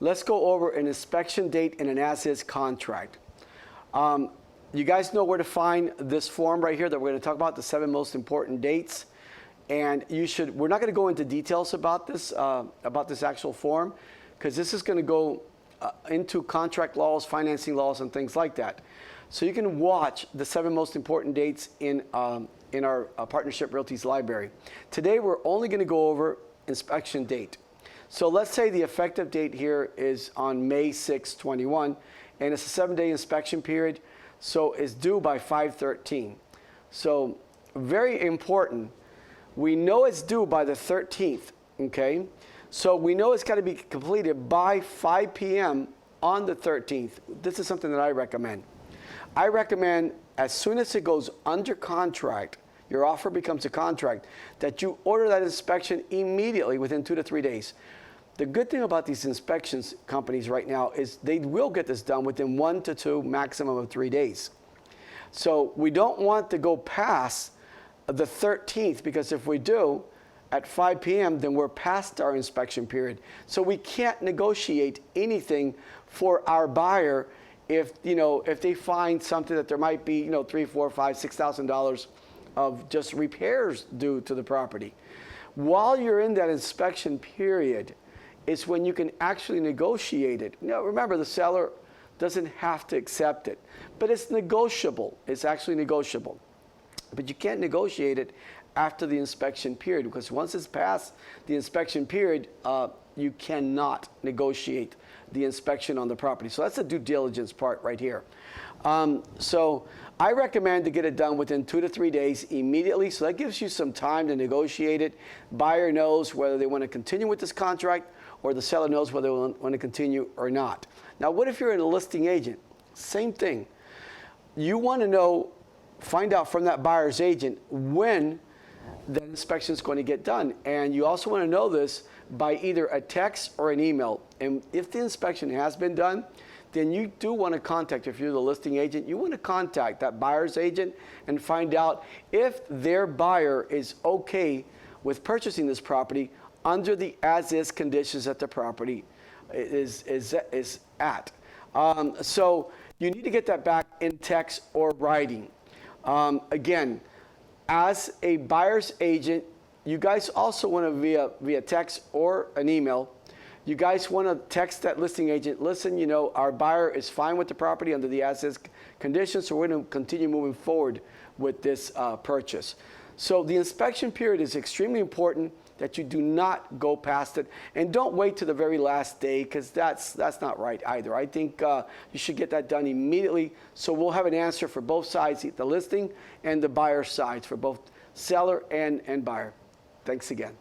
let's go over an inspection date and an as-is contract. You guys know where to find this form right here that we're going to talk about, the 7 most important dates. And we're not going to go into details about this actual form, because this is going to go into contract laws, financing laws, and things like that. So you can watch the 7 most important dates in our Partnership Realty's library. Today, we're only going to go over inspection date. So let's say the effective date here is on May 6, 21, and it's a 7-day inspection period. So it's due by 5/13. So very important. We know it's due by the 13th, okay? So we know it's got to be completed by 5 p.m. on the 13th. This is something that I recommend. I recommend as soon as it goes under contract, your offer becomes a contract, that you order that inspection immediately within 2 to 3 days. The good thing about these inspections companies right now is they will get this done within 1 to 2, maximum of 3 days. So we don't want to go past the 13th, because if we do, at 5 p.m., then we're past our inspection period. So we can't negotiate anything for our buyer if they find something that there might be, $3,000, $4,000, $5,000, $6,000 of just repairs due to the property. While you're in that inspection period, it's when you can actually negotiate it. Remember, the seller doesn't have to accept it, but it's negotiable. It's actually negotiable. But you can't negotiate it after the inspection period, because once it's past the inspection period, you cannot negotiate the inspection on the property. So that's the due diligence part right here. So I recommend to get it done within 2 to 3 days immediately. So that gives you some time to negotiate it. Buyer knows whether they want to continue with this contract, or the seller knows whether they want to continue or not. Now, what if you're a listing agent? Same thing. You want to find out from that buyer's agent when the inspection is going to get done. And you also want to know this by either a text or an email. And if the inspection has been done, then you do want to contact, if you're the listing agent, you want to contact that buyer's agent and find out if their buyer is okay with purchasing this property under the as-is conditions that the property is at. So you need to get that back in text or writing. Again, as a buyer's agent, you guys also want to via text or an email, you guys want to text that listing agent, listen, our buyer is fine with the property under the as-is conditions, so we're going to continue moving forward with this purchase. So the inspection period is extremely important, that you do not go past it, and don't wait to the very last day, because that's not right either. I think you should get that done immediately, so we'll have an answer for both sides, the listing and the buyer sides, for both seller and buyer. Thanks again.